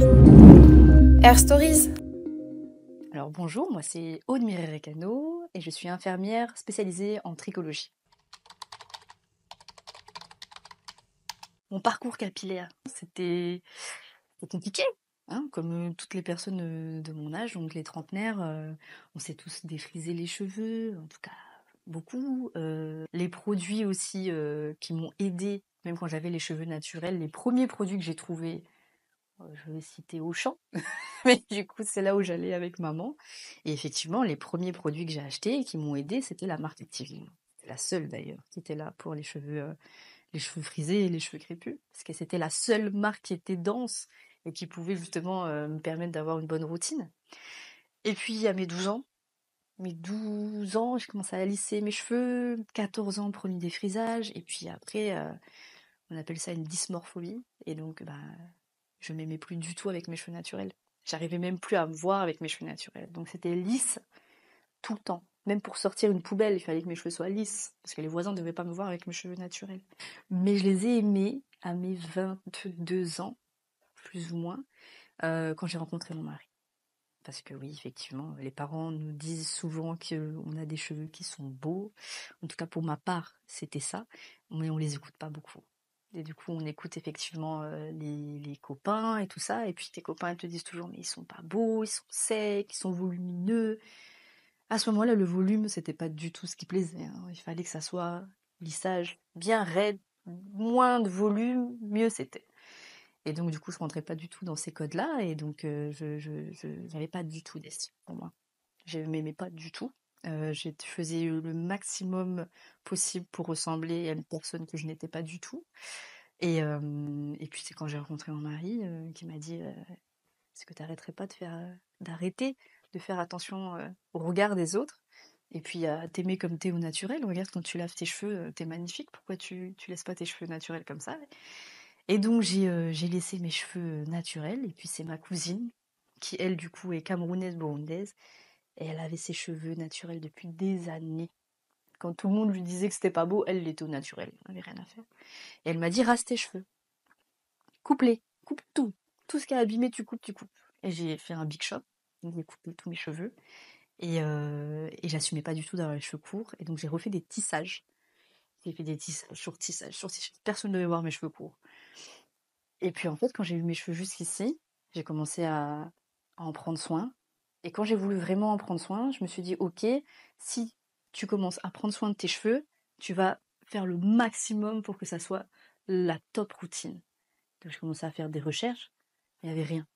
Air Stories. Alors bonjour, moi c'est Aude Mireille-Recano et je suis infirmière spécialisée en tricologie. Mon parcours capillaire, c'était compliqué, hein, comme toutes les personnes de mon âge, donc les trentenaires, on s'est tous défrisé les cheveux, en tout cas beaucoup. Les produits aussi qui m'ont aidé, même quand j'avais les cheveux naturels, les premiers produits que j'ai trouvés, je vais citer Auchan, mais du coup c'est là où j'allais avec maman. Et effectivement, les premiers produits que j'ai achetés et qui m'ont aidé, c'était la marque Activia. C'est la seule d'ailleurs qui était là pour les cheveux frisés et les cheveux crépus, parce que c'était la seule marque qui était dense et qui pouvait justement me permettre d'avoir une bonne routine. Et puis à mes 12 ans, j'ai commencé à lisser mes cheveux, 14 ans, premier défrisage, et puis après, on appelle ça une dysmorphobie, et donc je m'aimais plus du tout avec mes cheveux naturels. J'arrivais même plus à me voir avec mes cheveux naturels. Donc c'était lisse tout le temps. Même pour sortir une poubelle, il fallait que mes cheveux soient lisses, parce que les voisins ne devaient pas me voir avec mes cheveux naturels. Mais je les ai aimés à mes 22 ans, plus ou moins, quand j'ai rencontré mon mari. Parce que oui, effectivement, les parents nous disent souvent qu'on a des cheveux qui sont beaux. En tout cas, pour ma part, c'était ça. Mais on les écoute pas beaucoup. Et du coup, on écoute effectivement les copains et tout ça. Et puis tes copains ils te disent toujours, mais ils sont pas beaux, ils sont secs, ils sont volumineux. À ce moment-là, le volume, c'était pas du tout ce qui plaisait, hein. Il fallait que ça soit lissage bien raide, moins de volume, mieux c'était. Et donc, du coup, je rentrais pas du tout dans ces codes-là, et donc je n'avais pas du tout d'estime pour moi. Je m'aimais pas du tout. Je faisais le maximum possible pour ressembler à une personne que je n'étais pas du tout. Et puis c'est quand j'ai rencontré mon mari qui m'a dit est-ce que tu n'arrêterais pas d'arrêter de faire attention au regard des autres et puis à t'aimer comme t'es au naturel. Regarde, quand tu laves tes cheveux, t'es magnifique. Pourquoi tu laisses pas tes cheveux naturels comme ça? Et donc j'ai laissé mes cheveux naturels. Et puis c'est ma cousine qui, elle, du coup, est camerounaise burundaise. Et elle avait ses cheveux naturels depuis des années. Quand tout le monde lui disait que c'était pas beau, elle était au naturel. Elle n'avait rien à faire. Et elle m'a dit rase tes cheveux. Coupe-les. Coupe tout. Tout ce qui a abîmé, tu coupes, tu coupes. Et j'ai fait un big shop. Donc j'ai coupé tous mes cheveux. Et j'assumais pas du tout d'avoir les cheveux courts. Et donc j'ai refait des tissages. J'ai fait des tissages sur tissages sur tissages. Personne ne devait voir mes cheveux courts. Et puis en fait, quand j'ai eu mes cheveux jusqu'ici, j'ai commencé à en prendre soin. Et quand j'ai voulu vraiment en prendre soin, je me suis dit, ok, si tu commences à prendre soin de tes cheveux, tu vas faire le maximum pour que ça soit la top routine. Donc j'ai commencé à faire des recherches, il n'y avait rien.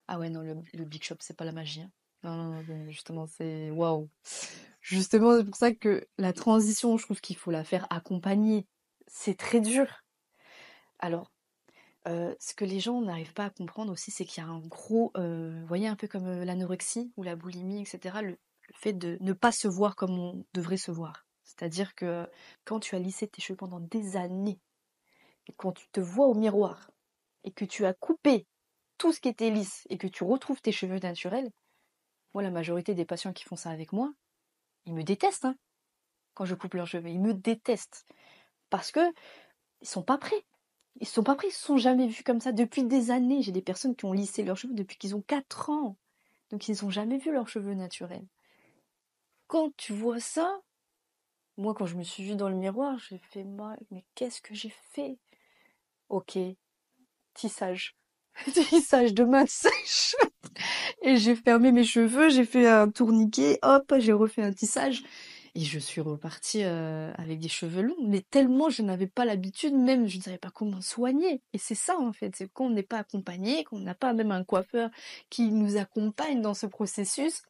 Ah ouais, non, le Big Shop, c'est pas la magie, hein. Non, non, non, justement, c'est waouh. Justement, c'est pour ça que la transition, je trouve qu'il faut la faire accompagner. C'est très dur. Alors, ce que les gens n'arrivent pas à comprendre aussi, c'est qu'il y a un gros, vous voyez, un peu comme l'anorexie ou la boulimie, etc., le fait de ne pas se voir comme on devrait se voir. C'est-à-dire que quand tu as lissé tes cheveux pendant des années, et quand tu te vois au miroir, et que tu as coupé tout ce qui était lisse, et que tu retrouves tes cheveux naturels, moi, la majorité des patients qui font ça avec moi, ils me détestent, hein, quand je coupe leurs cheveux. Ils me détestent. Parce que ils sont pas prêts. Ils sont pas prêts, ils se sont jamais vus comme ça depuis des années. J'ai des personnes qui ont lissé leurs cheveux depuis qu'ils ont 4 ans. Donc ils n'ont jamais vu leurs cheveux naturels. Quand tu vois ça, moi quand je me suis vue dans le miroir, j'ai fait mais qu'est-ce que j'ai fait? Ok, tissage. Tissage de main sèche. Et j'ai fermé mes cheveux, j'ai fait un tourniquet, hop, j'ai refait un tissage. Et je suis repartie avec des cheveux longs, mais tellement je n'avais pas l'habitude, même je ne savais pas comment soigner. Et c'est ça en fait, c'est qu'on n'est pas accompagné, qu'on n'a pas même un coiffeur qui nous accompagne dans ce processus,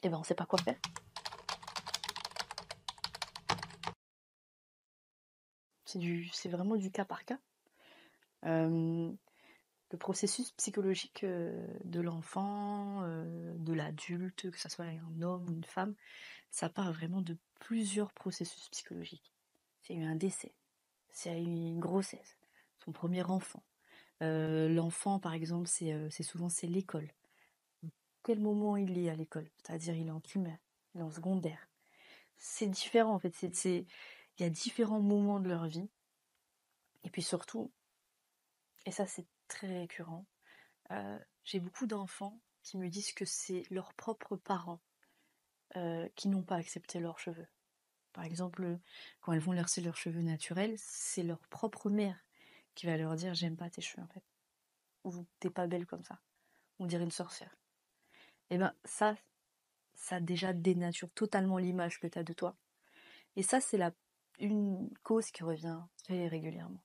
et ben on ne sait pas quoi faire. C'est vraiment du cas par cas. Euh, le processus psychologique de l'enfant, de l'adulte, que ce soit un homme ou une femme, ça part vraiment de plusieurs processus psychologiques. C'est eu un décès, c'est eu une grossesse, son premier enfant. L'enfant, par exemple, c'est souvent c'est l'école. Quel moment il est à l'école? C'est-à-dire il est en primaire, il est en secondaire. C'est différent en fait. Il y a différents moments de leur vie Et puis surtout, et ça c'est très récurrent, j'ai beaucoup d'enfants qui me disent que c'est leurs propres parents qui n'ont pas accepté leurs cheveux. Par exemple, quand elles vont laisser leurs cheveux naturels, c'est leur propre mère qui va leur dire j'aime pas tes cheveux en fait, ou t'es pas belle comme ça, on dirait une sorcière. Et ben ça déjà dénature totalement l'image que t'as de toi. Et ça c'est une cause qui revient très régulièrement.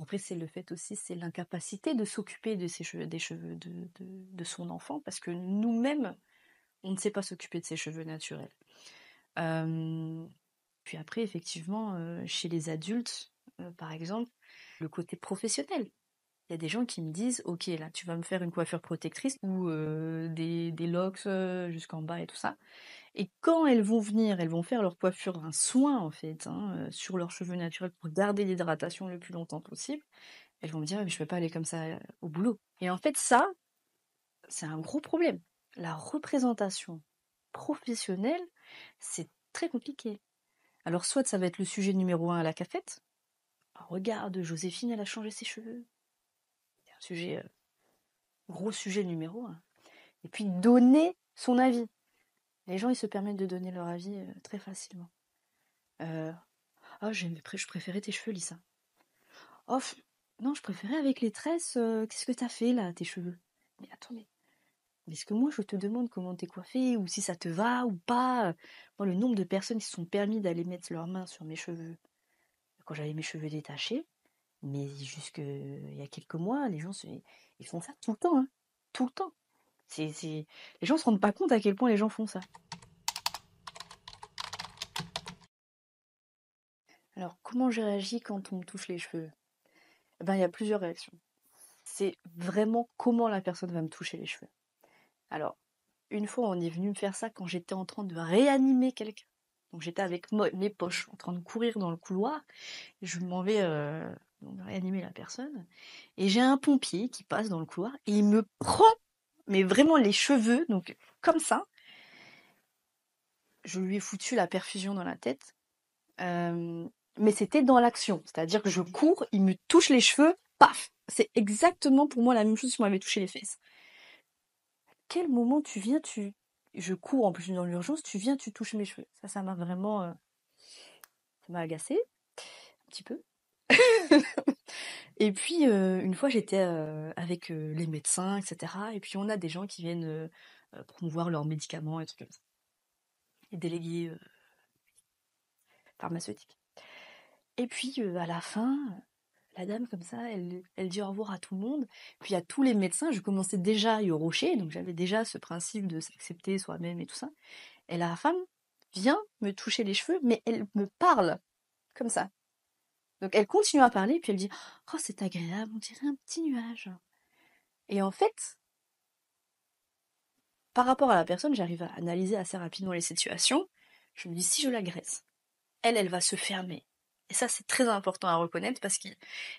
Après c'est le fait aussi, c'est l'incapacité de s'occuper de ses cheveux, des cheveux de son enfant, parce que nous-mêmes, on ne sait pas s'occuper de ses cheveux naturels. Puis après, effectivement, chez les adultes, par exemple, le côté professionnel. Il y a des gens qui me disent, ok, là, tu vas me faire une coiffure protectrice ou des locks jusqu'en bas et tout ça. Et quand elles vont venir, elles vont faire leur coiffure, un soin en fait, sur leurs cheveux naturels pour garder l'hydratation le plus longtemps possible, elles vont me dire, mais je peux pas aller comme ça au boulot. Et en fait, ça, c'est un gros problème. La représentation professionnelle, c'est très compliqué. Alors soit ça va être le sujet numéro 1 à la cafette. Ah, regarde, Joséphine, elle a changé ses cheveux. C'est un sujet, gros sujet numéro 1. Et puis donner son avis. Les gens, ils se permettent de donner leur avis très facilement. Ah, je préférais tes cheveux, Lisa. Oh, non, je préférais avec les tresses. Qu'est-ce que t'as fait là, tes cheveux? Mais attendez, est-ce que moi je te demande comment t'es coiffée ou si ça te va ou pas? Moi, le nombre de personnes qui se sont permis d'aller mettre leurs mains sur mes cheveux quand j'avais mes cheveux détachés, mais jusque il y a quelques mois, les gens ils font ça tout le temps, hein. Tout le temps. Les gens se rendent pas compte à quel point les gens font ça. Alors, comment j'ai réagi quand on me touche les cheveux? Eh ben, il y a plusieurs réactions. C'est vraiment comment la personne va me toucher les cheveux. Alors, une fois, on est venu me faire ça quand j'étais en train de réanimer quelqu'un. Donc, j'étais avec mes poches en train de courir dans le couloir. Je m'en vais réanimer la personne. Et j'ai un pompier qui passe dans le couloir et il me prend, mais vraiment les cheveux, donc comme ça. Je lui ai foutu la perfusion dans la tête. Mais c'était dans l'action. C'est-à-dire que je cours, il me touche les cheveux, paf! C'est exactement pour moi la même chose si on m'avait touché les fesses. Quel moment tu viens, je cours en plus dans l'urgence, tu viens, tu touches mes cheveux. Ça m'a vraiment... ça m'a agacée, un petit peu. Et puis, une fois, j'étais avec les médecins, etc. Et puis, on a des gens qui viennent promouvoir leurs médicaments et trucs comme ça. Les délégués pharmaceutiques. Et puis, à la fin, la dame, comme ça, elle dit au revoir à tout le monde. Puis, à tous les médecins, je commençais déjà à y rocher. Donc, j'avais déjà ce principe de s'accepter soi-même et tout ça. Et la femme vient me toucher les cheveux, mais elle me parle comme ça. Donc, elle continue à parler, puis elle dit « Oh, c'est agréable, on dirait un petit nuage. » Et en fait, par rapport à la personne, j'arrive à analyser assez rapidement les situations. Je me dis, si je l'agresse, elle va se fermer. Et ça, c'est très important à reconnaître parce qu'il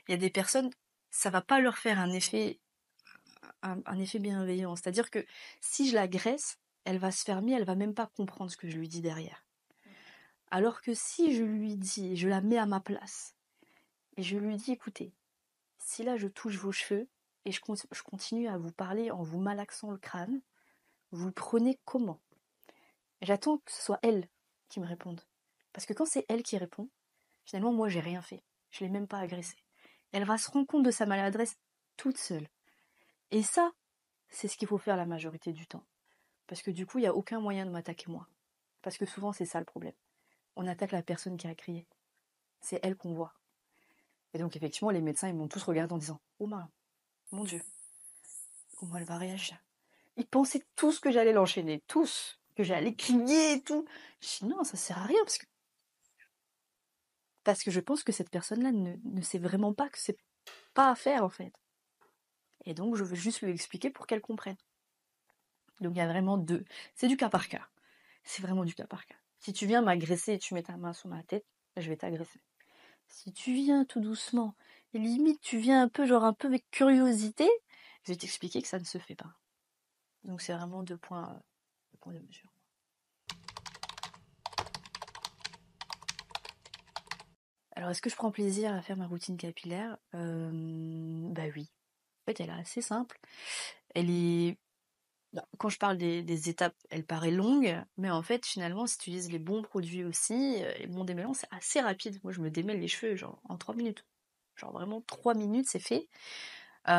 y a des personnes, ça va pas leur faire un effet bienveillant. C'est-à-dire que si je l'agresse, elle va se fermer, elle va même pas comprendre ce que je lui dis derrière. Alors que si je lui dis, je la mets à ma place, et je lui dis, écoutez, si là je touche vos cheveux, et je continue à vous parler en vous malaxant le crâne, vous le prenez comment? J'attends que ce soit elle qui me réponde. Parce que quand c'est elle qui répond, finalement, moi, j'ai rien fait. Je l'ai même pas agressée. Elle va se rendre compte de sa maladresse toute seule. Et ça, c'est ce qu'il faut faire la majorité du temps. Parce que du coup, il n'y a aucun moyen de m'attaquer moi. Parce que souvent, c'est ça le problème. On attaque la personne qui a crié. C'est elle qu'on voit. Et donc, effectivement, les médecins, ils m'ont tous regardé en disant « Oh mon Dieu, comment elle va réagir ?» Ils pensaient tous que j'allais l'enchaîner, tous, que j'allais crier et tout. Je dis non, ça sert à rien, parce que je pense que cette personne-là ne sait vraiment pas que c'est pas à faire, en fait. Et donc, je veux juste lui expliquer pour qu'elle comprenne. Donc, il y a vraiment deux. C'est du cas par cas. C'est vraiment du cas par cas. Si tu viens m'agresser et tu mets ta main sur ma tête, je vais t'agresser. Si tu viens tout doucement, et limite tu viens un peu avec curiosité, je vais t'expliquer que ça ne se fait pas. Donc, c'est vraiment deux points de mesure. Alors, est-ce que je prends plaisir à faire ma routine capillaire? Bah oui. En fait, elle est assez simple. Elle est bah, quand je parle des étapes, elle paraît longue, mais en fait, finalement, si tu utilises les bons produits aussi, les bons démêlants, c'est assez rapide. Moi, je me démêle les cheveux, genre, en 3 minutes. Genre, vraiment, 3 minutes, c'est fait. Et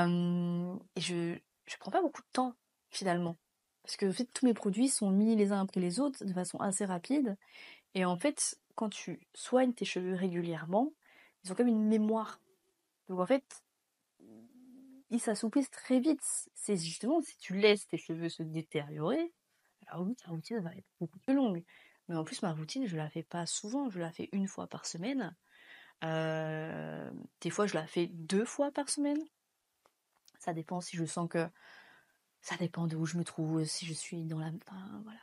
je prends pas beaucoup de temps, finalement. Parce que, en fait, tous mes produits sont mis les uns après les autres de façon assez rapide. Et en fait, quand tu soignes tes cheveux régulièrement, ils ont comme une mémoire. Donc, en fait, ils s'assouplissent très vite. C'est justement si tu laisses tes cheveux se détériorer, alors oui, ta routine va être beaucoup plus longue. Mais en plus, ma routine, je la fais pas souvent. Je la fais une fois par semaine. Des fois, je la fais 2 fois par semaine. Ça dépend si je sens que... Ça dépend de où je me trouve, si je suis dans la... Enfin, voilà.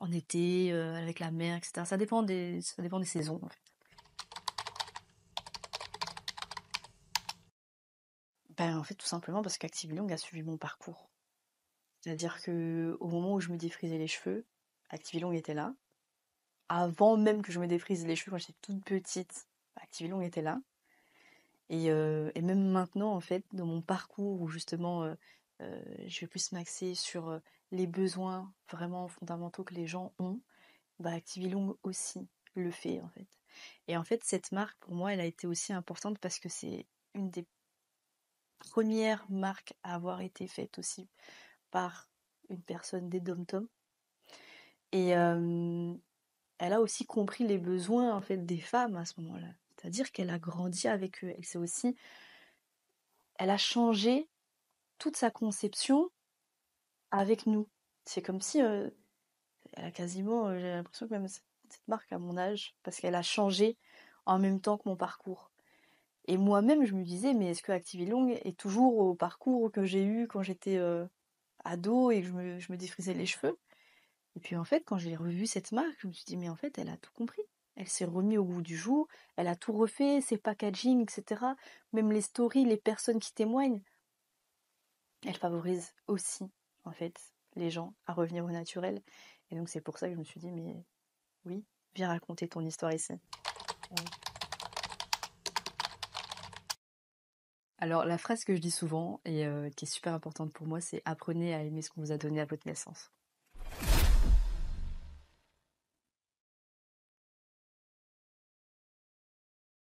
En été, avec la mer, etc. Ça dépend des saisons, en fait. Ben, en fait, tout simplement parce qu'Active Long a suivi mon parcours. C'est-à-dire que au moment où je me défrisais les cheveux, Active Long était là. Avant même que je me défrise les cheveux, quand j'étais toute petite, Active Long était là. Et même maintenant, en fait, dans mon parcours où justement je vais plus m'axer sur les besoins vraiment fondamentaux que les gens ont, bah Activilong aussi le fait en fait. Et en fait, cette marque, pour moi, elle a été aussi importante parce que c'est une des premières marques à avoir été faite aussi par une personne des Dom-Tom. Et elle a aussi compris les besoins en fait des femmes à ce moment-là. C'est-à-dire qu'elle a grandi avec eux. Elle a changé toute sa conception avec nous. C'est comme si elle a quasiment, j'ai l'impression que même cette marque a mon âge, parce qu'elle a changé en même temps que mon parcours. Et moi-même, je me disais, mais est-ce que Activilong est toujours au parcours que j'ai eu quand j'étais ado et que je me défrisais les cheveux? Et puis en fait, quand j'ai revu cette marque, je me suis dit, mais en fait, elle a tout compris. Elle s'est remise au goût du jour, elle a tout refait, ses packaging, etc. Même les stories, les personnes qui témoignent, elle favorise aussi, en fait, les gens à revenir au naturel. Et donc c'est pour ça que je me suis dit, mais oui, viens raconter ton histoire ici. Ouais. Alors la phrase que je dis souvent et qui est super importante pour moi, c'est apprenez à aimer ce qu'on vous a donné à votre naissance.